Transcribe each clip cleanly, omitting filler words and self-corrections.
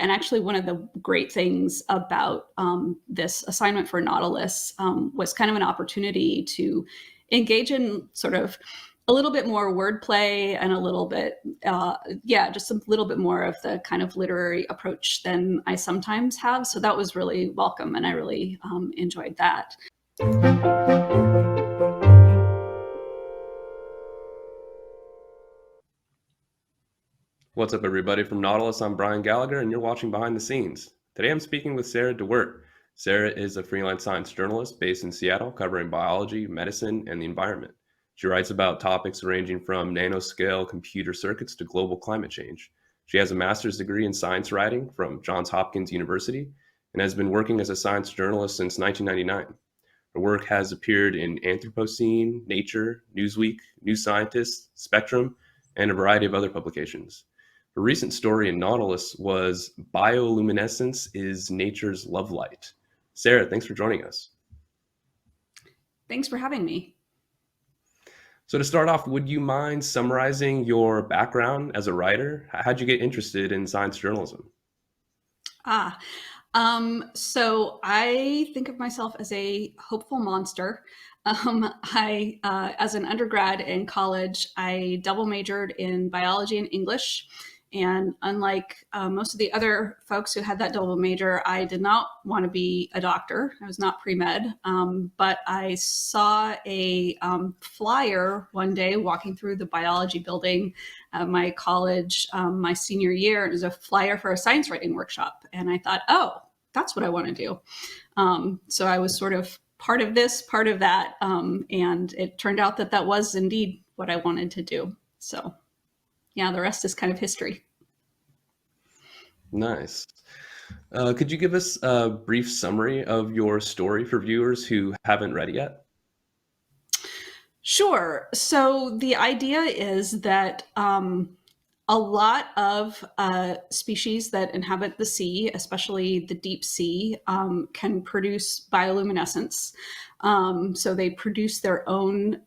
And actually, one of the great things about this assignment for Nautilus was kind of an opportunity to engage in sort of a little bit more wordplay and a little bit, just a little bit more of the kind of literary approach than I sometimes have. So that was really welcome, and I really enjoyed that. What's up, everybody? From Nautilus, I'm Brian Gallagher, and you're watching Behind the Scenes. Today I'm speaking with Sarah DeWeerdt. Sarah is a freelance science journalist based in Seattle, covering biology, medicine, and the environment. She writes about topics ranging from nanoscale computer circuits to global climate change. She has a master's degree in science writing from Johns Hopkins University and has been working as a science journalist since 1999. Her work has appeared in Anthropocene, Nature, Newsweek, New Scientist, Spectrum, and a variety of other publications. Her recent story in Nautilus was Bioluminescence is Nature's Love Light. Sarah, thanks for joining us. Thanks for having me. So to start off, would you mind summarizing your background as a writer? How'd you get interested in science journalism? So I think of myself as a hopeful monster. As an undergrad in college, I double majored in biology and English. And unlike most of the other folks who had that double major, I did not want to be a doctor. I was not pre-med, but I saw a flyer one day walking through the biology building at my college my senior year. It was a flyer for a science writing workshop. And I thought, oh, that's what I want to do. So I was sort of part of this, part of that. And it turned out that that was indeed what I wanted to do. So yeah, the rest is kind of history. Nice. Could you give us a brief summary of your story for viewers who haven't read it yet? Sure. So the idea is that a lot of species that inhabit the sea, especially the deep sea, can produce bioluminescence. So they produce their own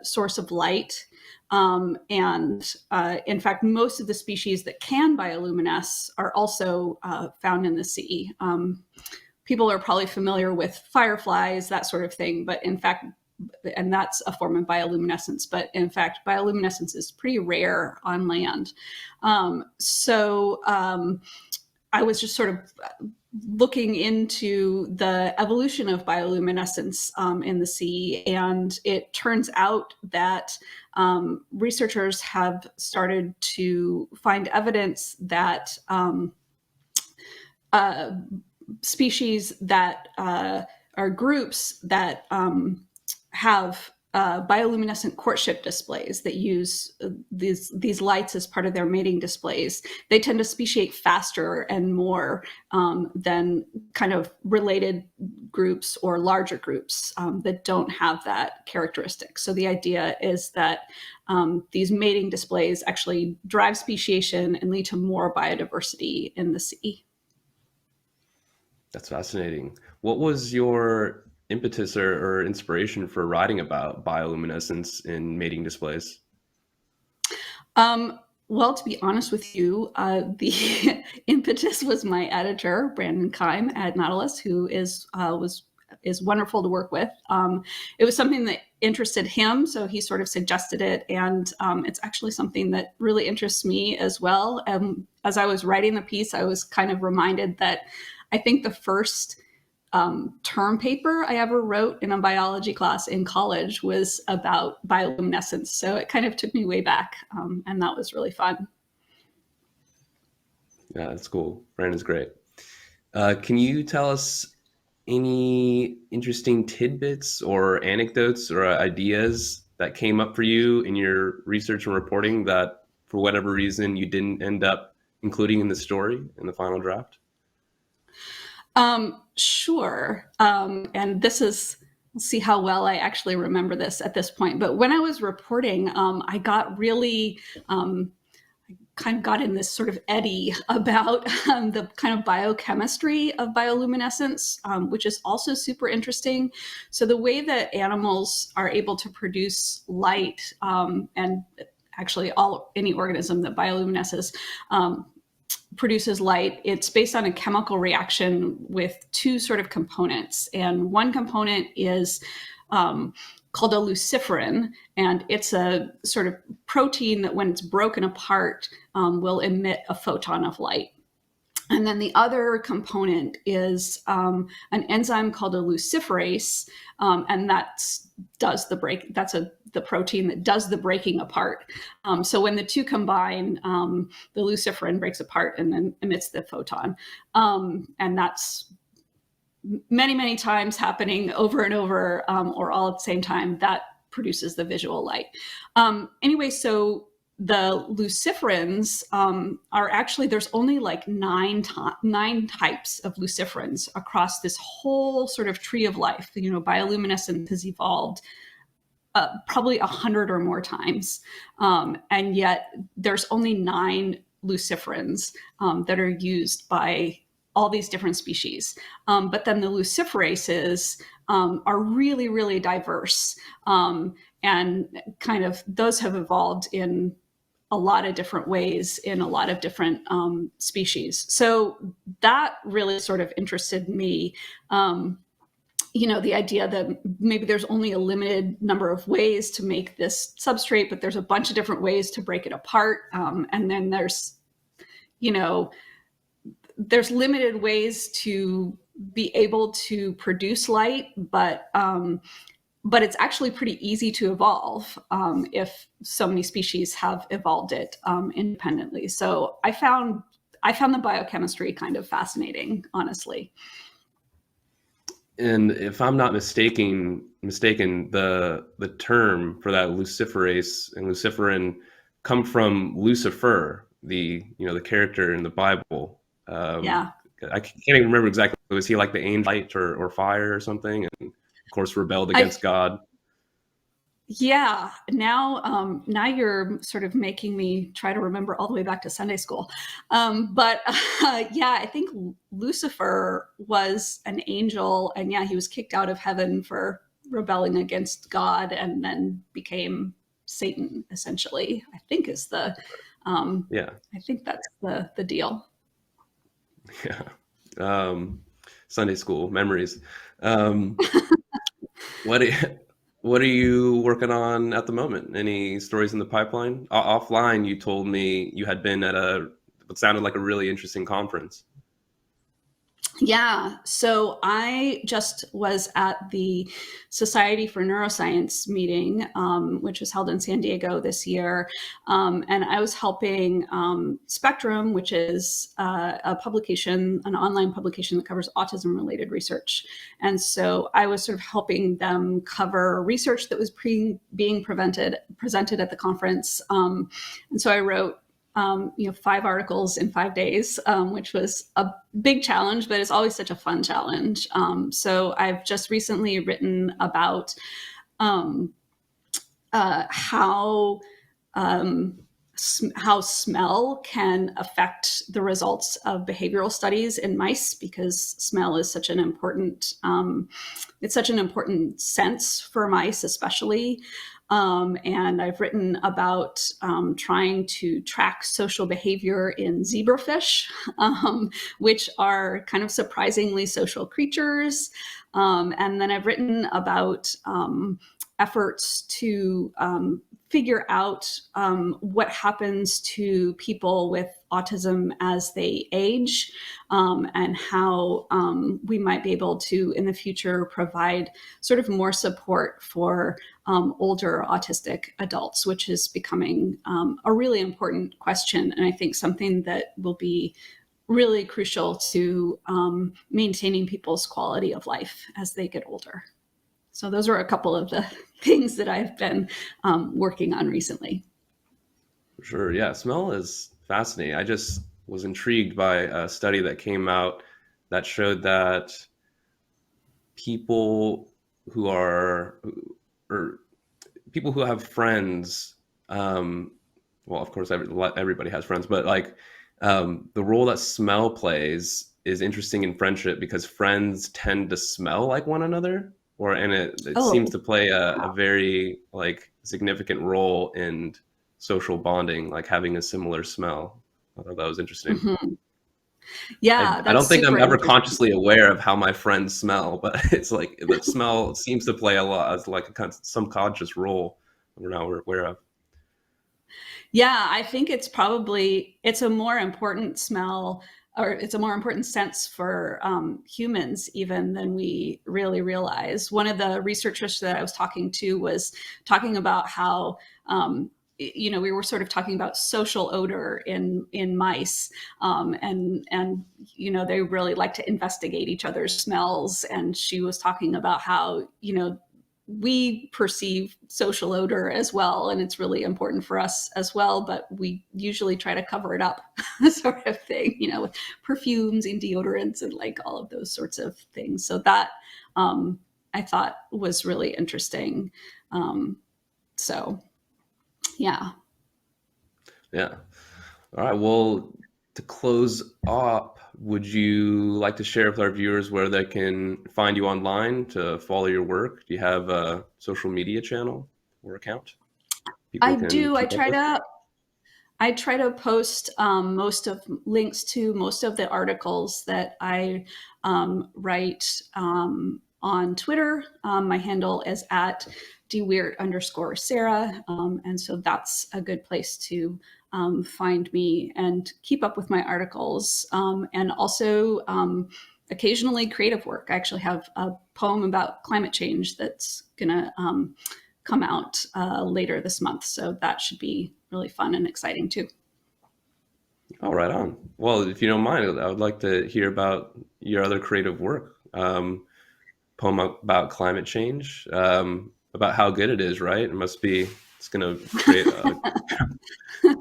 source of light. In fact, most of the species that can bioluminesce are also found in the sea. People are probably familiar with fireflies, that sort of thing, but in fact, and that's a form of bioluminescence, but in fact, bioluminescence is pretty rare on land. I was just sort of looking into the evolution of bioluminescence in the sea, and it turns out that researchers have started to find evidence that species that are groups that have bioluminescent courtship displays that use these lights as part of their mating displays. They tend to speciate faster and more than kind of related groups or larger groups that don't have that characteristic. So the idea is that these mating displays actually drive speciation and lead to more biodiversity in the sea. That's fascinating. What was your impetus or inspiration for writing about bioluminescence in mating displays? Well, to be honest with you, the impetus was my editor, Brandon Keim at Nautilus, who is wonderful to work with. It was something that interested him, so he sort of suggested it, and it's actually something that really interests me as well. As I was writing the piece, I was kind of reminded that I think the first term paper I ever wrote in a biology class in college was about bioluminescence. So it kind of took me way back, and that was really fun. Yeah, that's cool. Brandon's great. Can you tell us any interesting tidbits or anecdotes or ideas that came up for you in your research and reporting that, for whatever reason, you didn't end up including in the story in the final draft? Sure. And this is, let's see how well I actually remember this at this point. But when I was reporting, I got really kind of got in this sort of eddy about the kind of biochemistry of bioluminescence, which is also super interesting. So the way that animals are able to produce light, and actually any organism that bioluminesces, produces light, it's based on a chemical reaction with two sort of components. And one component is called a luciferin, and it's a sort of protein that when it's broken apart will emit a photon of light. And then the other component is an enzyme called a luciferase, and that's the protein that does the breaking apart. So when the two combine, the luciferin breaks apart and then emits the photon. And that's many, many times happening over and over, or all at the same time, that produces the visual light. Anyway, so the luciferins are actually, there's only like nine types of luciferins across this whole sort of tree of life. Bioluminescence has evolved probably 100 or more times. And yet there's only 9 luciferins that are used by all these different species. But then the luciferases are really, really diverse. And kind of those have evolved in a lot of different ways in a lot of different species. So that really sort of interested me. The idea that maybe there's only a limited number of ways to make this substrate, but there's a bunch of different ways to break it apart. And then there's limited ways to be able to produce light, but it's actually pretty easy to evolve if so many species have evolved it independently. So I found the biochemistry kind of fascinating, honestly. And if I'm not mistaken, the term for that luciferase and luciferin come from Lucifer, the character in the Bible. Yeah. I can't even remember exactly. Was he like the angel light or fire or something? And of course, rebelled against God. Yeah. Now you're sort of making me try to remember all the way back to Sunday school. But I think Lucifer was an angel, and he was kicked out of heaven for rebelling against God, and then became Satan, essentially. I think is the I think that's the deal. Yeah. Sunday school memories. What are you working on at the moment? Any stories in the pipeline? Offline, you told me you had been at what sounded like a really interesting conference. Yeah. So I just was at the Society for Neuroscience meeting, which was held in San Diego this year. And I was helping Spectrum, which is an online publication that covers autism-related research. And so I was sort of helping them cover research that was being presented at the conference. And so I wrote 5 articles in 5 days, which was a big challenge, but it's always such a fun challenge. So I've just recently written about how smell can affect the results of behavioral studies in mice, because smell is such an important sense for mice, especially. And I've written about trying to track social behavior in zebrafish, which are kind of surprisingly social creatures. And then I've written about efforts to figure out what happens to people with autism as they age, and how we might be able to, in the future, provide sort of more support for older autistic adults, which is becoming a really important question, and I think something that will be really crucial to maintaining people's quality of life as they get older. So those are a couple of the things that I've been working on recently. Sure. Yeah. Smell is fascinating. I just was intrigued by a study that came out that showed that people who have friends, well, of course, everybody has friends, but like the role that smell plays is interesting in friendship, because friends tend to smell like one another. And it seems to play a very like significant role in social bonding, like having a similar smell. I thought that was interesting. Mm-hmm. Yeah, I don't that's think super I'm ever interesting. consciously aware of how my friends smell, but it's like the smell seems to play a lot as like a subconscious role we're now aware of. Yeah, I think it's a more important smell, or it's a more important sense for humans even than we really realize. One of the researchers that I was talking to was talking about how we were sort of talking about social odor in mice, and they really like to investigate each other's smells. And she was talking about how we perceive social odor as well, and it's really important for us as well, but we usually try to cover it up sort of thing, with perfumes and deodorants and like all of those sorts of things. So that I thought was really interesting. So yeah. Yeah. All right. Well, to close up, would you like to share with our viewers where they can find you online to follow your work? Do you have a social media channel or account people I can do. keep up with? I try to post most of links to most of the articles that I write on Twitter. My handle is at DeWeerdt_Sarah. And so that's a good place to find me and keep up with my articles. And also occasionally creative work. I actually have a poem about climate change that's going to come out later this month. So that should be really fun and exciting too. Oh, right on. Well, if you don't mind, I would like to hear about your other creative work. Poem about climate change, about how good it is, right? It must be, it's going to create a,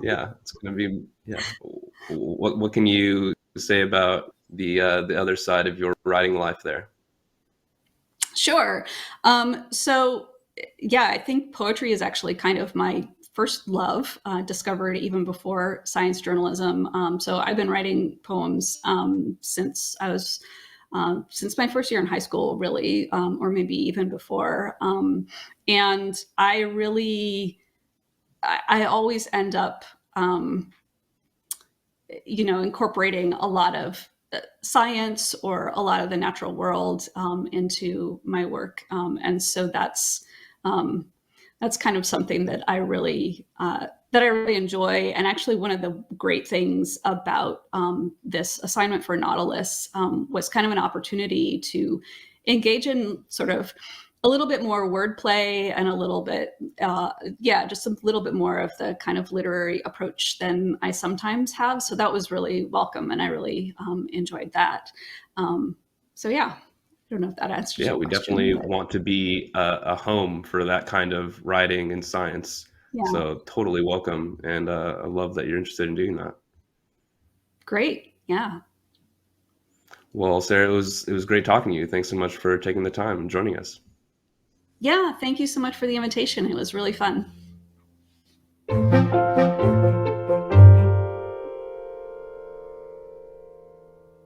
yeah, it's going to be, yeah. What can you say about the other side of your writing life there? Sure. So, yeah, I think poetry is actually kind of my first love, discovered even before science journalism. So I've been writing poems since my first year in high school, really, or maybe even before. And I always end up, um, incorporating a lot of science or a lot of the natural world into my work, and so that's kind of something that I really enjoy. And actually, one of the great things about this assignment for Nautilus was kind of an opportunity to engage in sort of a little bit more wordplay and a little bit, just a little bit more of the kind of literary approach than I sometimes have. So that was really welcome, and I really enjoyed that. So yeah, I don't know if that answers Yeah, your we question, definitely but want to be a home for that kind of writing and science. yeah, So totally welcome, and I love that you're interested in doing that. great. Yeah. Well, Sarah, it was great talking to you. Thanks so much for taking the time and joining us. Yeah. Thank you so much for the invitation. It was really fun.